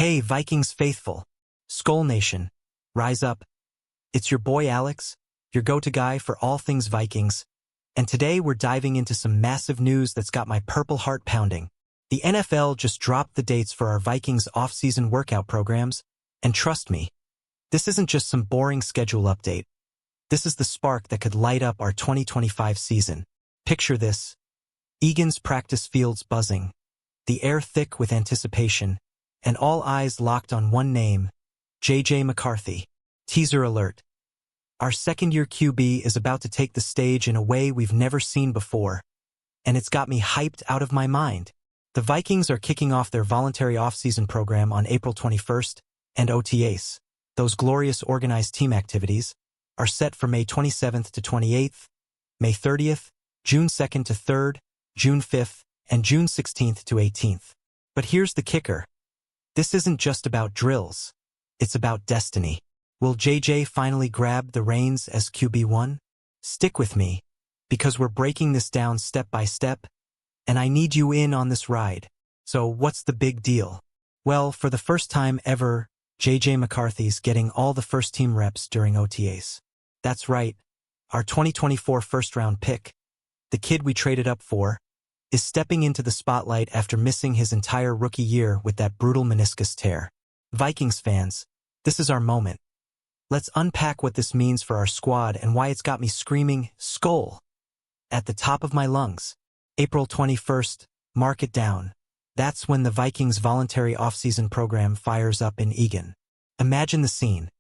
Hey, Vikings faithful. Skol Nation. Rise up. It's your boy Alex, your go-to guy for all things Vikings. And today we're diving into some massive news that's got my purple heart pounding. The NFL just dropped the dates for our Vikings off-season workout programs, and trust me, this isn't just some boring schedule update. This is the spark that could light up our 2025 season. Picture this. Egan's practice fields buzzing, the air thick with anticipation, and all eyes locked on one name, J.J. McCarthy. Teaser alert. Our second-year QB is about to take the stage in a way we've never seen before, and it's got me hyped out of my mind. The Vikings are kicking off their voluntary off-season program on April 21st, and OTAs, those glorious organized team activities, are set for May 27th to 28th, May 30th, June 2nd to 3rd, June 5th, and June 16th to 18th. But here's the kicker. This isn't just about drills. It's about destiny. Will JJ finally grab the reins as QB1? Stick with me, because we're breaking this down step by step, and I need you in on this ride. So what's the big deal? Well, for the first time ever, J.J. McCarthy's getting all the first-team reps during OTAs. That's right, our 2024 first-round pick, the kid we traded up for, is stepping into the spotlight after missing his entire rookie year with that brutal meniscus tear. Vikings fans, this is our moment. Let's unpack what this means for our squad and why it's got me screaming, "Skol!" at the top of my lungs. April 21st, mark it down. That's when the Vikings voluntary off-season program fires up in Egan. Imagine the scene.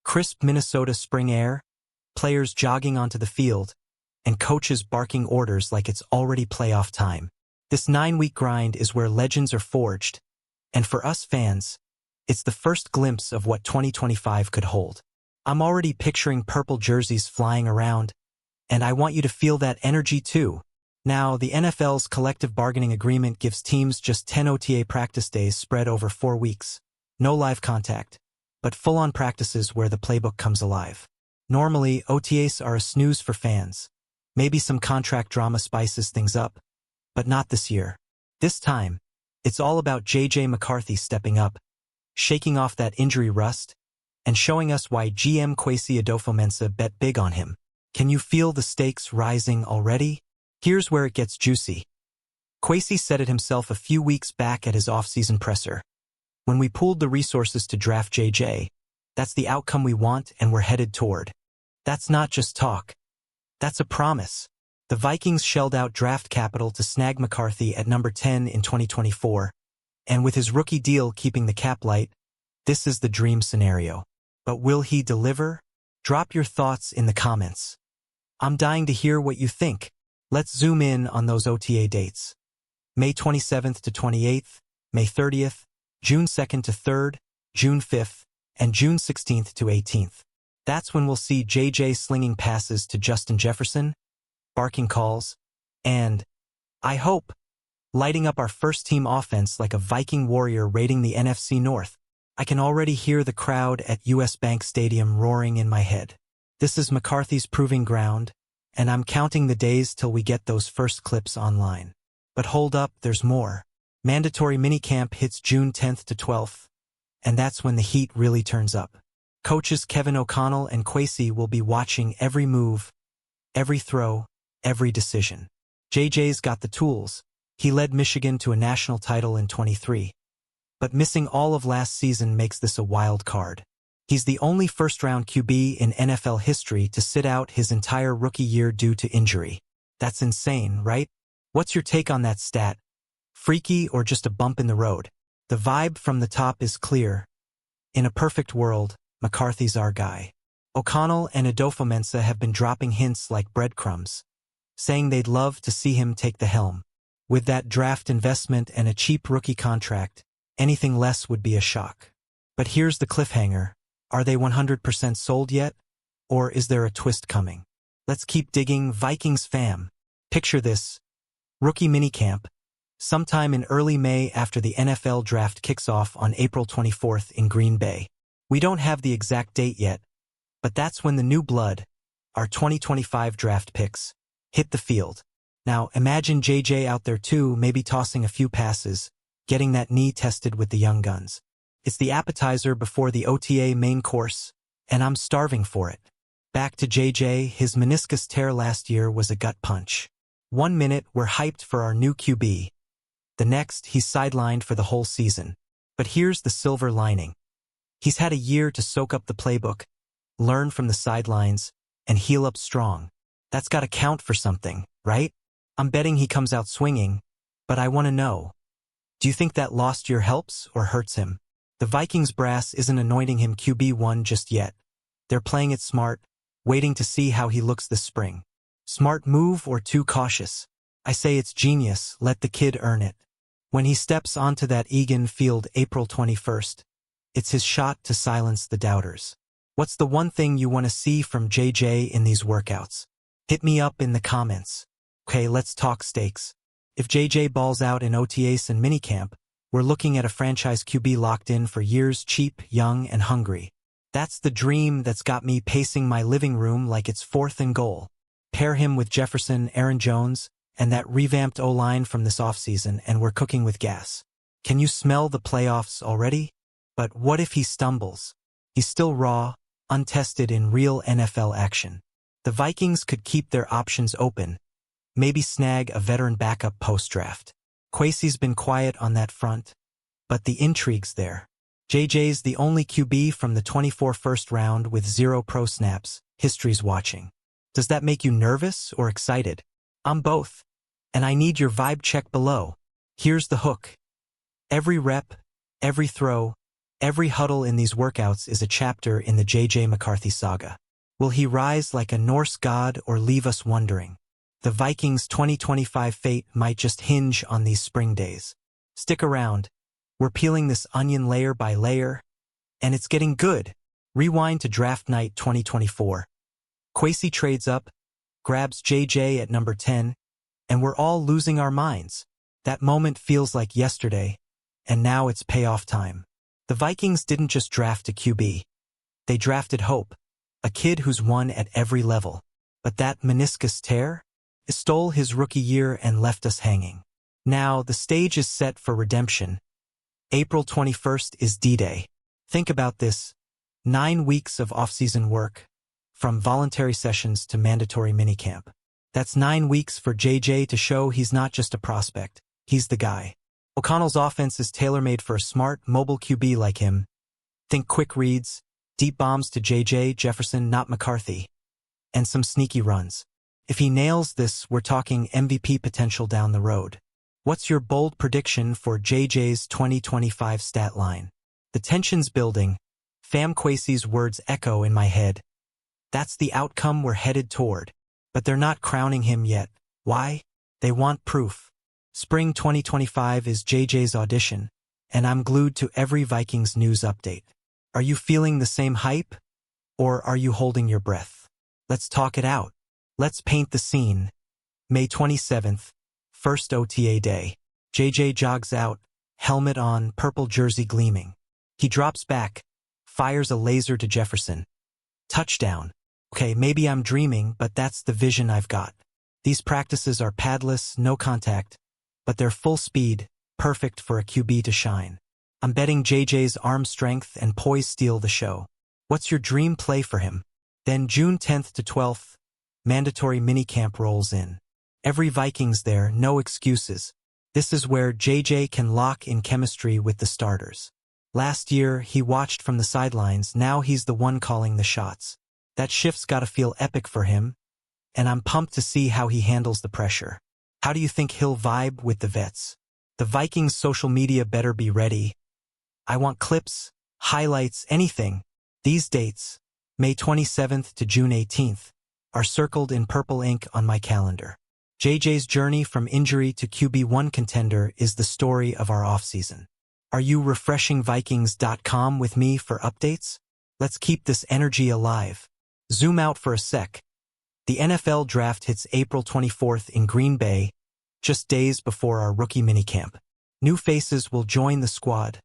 Crisp Minnesota spring air, players jogging onto the field, and coaches barking orders like it's already playoff time. This 9-week grind is where legends are forged, and for us fans, it's the first glimpse of what 2025 could hold. I'm already picturing purple jerseys flying around, and I want you to feel that energy too. Now, the NFL's collective bargaining agreement gives teams just 10 OTA practice days spread over 4 weeks. No live contact, but full-on practices where the playbook comes alive. Normally, OTAs are a snooze for fans. Maybe some contract drama spices things up, but not this year. This time, it's all about J.J. McCarthy stepping up, shaking off that injury rust, and showing us why GM Kwesi Adofo-Mensah bet big on him. Can you feel the stakes rising already? Here's where it gets juicy. Kwesi said it himself a few weeks back at his off-season presser. When we pooled the resources to draft JJ, that's the outcome we want and we're headed toward. That's not just talk. That's a promise. The Vikings shelled out draft capital to snag McCarthy at number 10 in 2024, and with his rookie deal keeping the cap light, this is the dream scenario. But will he deliver? Drop your thoughts in the comments. I'm dying to hear what you think. Let's zoom in on those OTA dates. May 27th to 28th, May 30th, June 2nd to 3rd, June 5th, and June 16th to 18th. That's when we'll see JJ slinging passes to Justin Jefferson, barking calls, and, I hope, lighting up our first-team offense like a Viking warrior raiding the NFC North. I can already hear the crowd at US Bank Stadium roaring in my head. This is McCarthy's proving ground, and I'm counting the days till we get those first clips online. But hold up, there's more. Mandatory minicamp hits June 10th to 12th, and that's when the heat really turns up. Coaches Kevin O'Connell and Kwesi will be watching every move, every throw, every decision. JJ's got the tools. He led Michigan to a national title in 23. But missing all of last season makes this a wild card. He's the only first-round QB in NFL history to sit out his entire rookie year due to injury. That's insane, right? What's your take on that stat? Freaky or just a bump in the road? The vibe from the top is clear. In a perfect world, McCarthy's our guy. O'Connell and Adofo-Mensah have been dropping hints like breadcrumbs, saying they'd love to see him take the helm. With that draft investment and a cheap rookie contract, anything less would be a shock. But here's the cliffhanger. Are they 100% sold yet? Or is there a twist coming? Let's keep digging, Vikings fam. Picture this. Rookie minicamp, sometime in early May after the NFL draft kicks off on April 24th in Green Bay. We don't have the exact date yet, but that's when the new blood, our 2025 draft picks, hit the field. Now imagine JJ out there too, maybe tossing a few passes, getting that knee tested with the young guns. It's the appetizer before the OTA main course, and I'm starving for it. Back to JJ, his meniscus tear last year was a gut punch. 1 minute, we're hyped for our new QB. The next, he's sidelined for the whole season. But here's the silver lining. He's had a year to soak up the playbook, learn from the sidelines, and heal up strong. That's got to count for something, right? I'm betting he comes out swinging, but I want to know. Do you think that lost year helps or hurts him? The Vikings brass isn't anointing him QB1 just yet. They're playing it smart, waiting to see how he looks this spring. Smart move or too cautious? I say it's genius, let the kid earn it. When he steps onto that Egan field April 21st, it's his shot to silence the doubters. What's the one thing you want to see from JJ in these workouts? Hit me up in the comments. Okay, let's talk stakes. If JJ balls out in OTAs and minicamp, we're looking at a franchise QB locked in for years, cheap, young, and hungry. That's the dream that's got me pacing my living room like it's 4th and goal. Pair him with Jefferson, Aaron Jones, and that revamped O-line from this offseason, and we're cooking with gas. Can you smell the playoffs already? But what if he stumbles? He's still raw, untested in real NFL action. The Vikings could keep their options open, maybe snag a veteran backup post-draft. Kwesi's been quiet on that front, but the intrigue's there. JJ's the only QB from the 24 first round with 0 pro snaps. History's watching. Does that make you nervous or excited? I'm both. And I need your vibe check below. Here's the hook. Every rep, every throw, every huddle in these workouts is a chapter in the JJ McCarthy saga. Will he rise like a Norse god or leave us wondering? The Vikings' 2025 fate might just hinge on these spring days. Stick around. We're peeling this onion layer by layer, and it's getting good. Rewind to draft night 2024. Kwesi trades up, grabs JJ at number 10, and we're all losing our minds. That moment feels like yesterday, and now it's payoff time. The Vikings didn't just draft a QB. They drafted hope, a kid who's won at every level. But that meniscus tear stole his rookie year and left us hanging. Now, the stage is set for redemption. April 21st is D-Day. Think about this. 9 weeks of off-season work, from voluntary sessions to mandatory minicamp. That's 9 weeks for JJ to show he's not just a prospect, he's the guy. O'Connell's offense is tailor-made for a smart, mobile QB like him. Think quick reads, deep bombs to JJ, Jefferson, not McCarthy, and some sneaky runs. If he nails this, we're talking MVP potential down the road. What's your bold prediction for JJ's 2025 stat line? The tension's building. Fam Kwesi's words echo in my head. That's the outcome we're headed toward. But they're not crowning him yet. Why? They want proof. Spring 2025 is JJ's audition, and I'm glued to every Vikings news update. Are you feeling the same hype? Or are you holding your breath? Let's talk it out. Let's paint the scene. May 27th, first OTA day. JJ jogs out, helmet on, purple jersey gleaming. He drops back, fires a laser to Jefferson. Touchdown. Okay, maybe I'm dreaming, but that's the vision I've got. These practices are padless, no contact, but they're full speed, perfect for a QB to shine. I'm betting JJ's arm strength and poise steal the show. What's your dream play for him? Then June 10th to 12th, mandatory minicamp rolls in. Every Vikings there, no excuses. This is where JJ can lock in chemistry with the starters. Last year, he watched from the sidelines, now he's the one calling the shots. That shift's gotta feel epic for him, and I'm pumped to see how he handles the pressure. How do you think he'll vibe with the vets? The Vikings' social media better be ready. I want clips, highlights, anything. These dates, May 27th to June 18th, are circled in purple ink on my calendar. JJ's journey from injury to QB1 contender is the story of our offseason. Are you refreshing Vikings.com with me for updates? Let's keep this energy alive. Zoom out for a sec. The NFL draft hits April 24th in Green Bay, just days before our rookie minicamp. New faces will join the squad,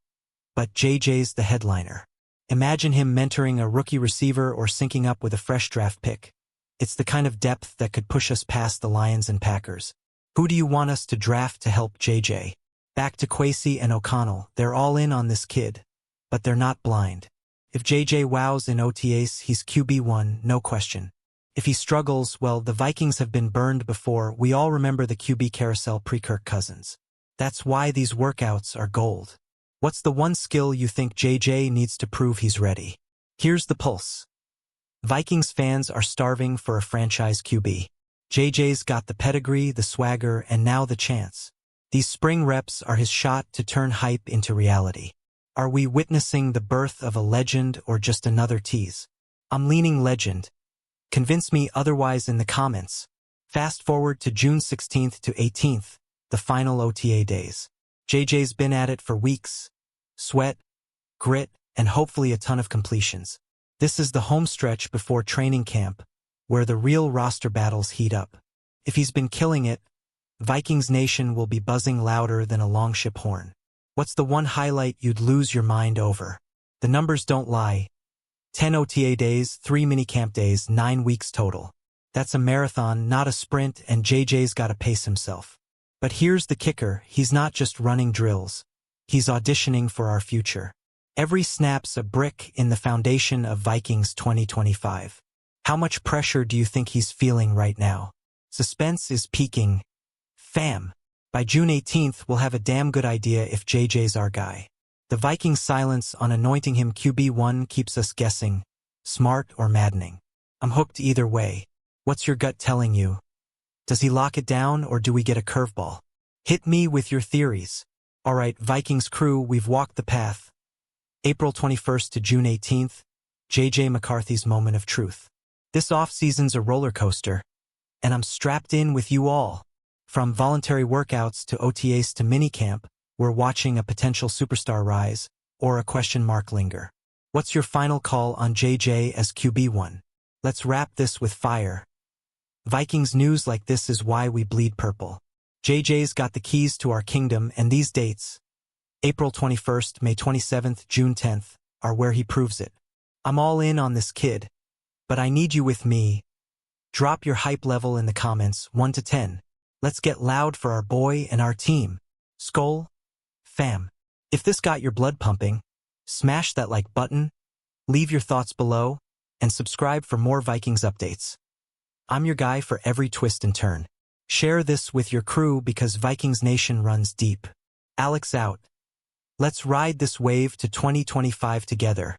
but JJ's the headliner. Imagine him mentoring a rookie receiver or syncing up with a fresh draft pick. It's the kind of depth that could push us past the Lions and Packers. Who do you want us to draft to help JJ? Back to Kwesi and O'Connell, they're all in on this kid. but they're not blind. If JJ wows in OTAs, he's QB1, no question. If he struggles, well, the Vikings have been burned before. We all remember the QB carousel pre-Kirk Cousins. That's why these workouts are gold. What's the one skill you think JJ needs to prove he's ready? Here's the pulse. Vikings fans are starving for a franchise QB. JJ's got the pedigree, the swagger, and now the chance. These spring reps are his shot to turn hype into reality. Are we witnessing the birth of a legend or just another tease? I'm leaning legend. Convince me otherwise in the comments. Fast forward to June 16th to 18th, the final OTA days. JJ's been at it for weeks. Sweat, grit, and hopefully a ton of completions. This is the home stretch before training camp, where the real roster battles heat up. If he's been killing it, Vikings Nation will be buzzing louder than a longship horn. What's the one highlight you'd lose your mind over? The numbers don't lie. 10 OTA days, 3 minicamp days, 9 weeks total. That's a marathon, not a sprint, and JJ's gotta pace himself. But here's the kicker, he's not just running drills. He's auditioning for our future. Every snap's a brick in the foundation of Vikings 2025. How much pressure do you think he's feeling right now? Suspense is peaking. Fam. By June 18th, we'll have a damn good idea if JJ's our guy. The Vikings' silence on anointing him QB1 keeps us guessing, smart or maddening. I'm hooked either way. What's your gut telling you? Does he lock it down or do we get a curveball? Hit me with your theories. Alright, Vikings crew, we've walked the path. April 21st to June 18th, JJ McCarthy's moment of truth. This off-season's a roller coaster, and I'm strapped in with you all. From voluntary workouts to OTAs to minicamp, we're watching a potential superstar rise or a question mark linger. What's your final call on JJ as QB1? Let's wrap this with fire. Vikings news like this is why we bleed purple. JJ's got the keys to our kingdom, and these dates, April 21st, May 27th, June 10th, are where he proves it. I'm all in on this kid, but I need you with me. Drop your hype level in the comments, 1 to 10. Let's get loud for our boy and our team. Skol, fam. If this got your blood pumping, smash that like button, leave your thoughts below, and subscribe for more Vikings updates. I'm your guy for every twist and turn. Share this with your crew because Vikings Nation runs deep. Alex out. Let's ride this wave to 2025 together.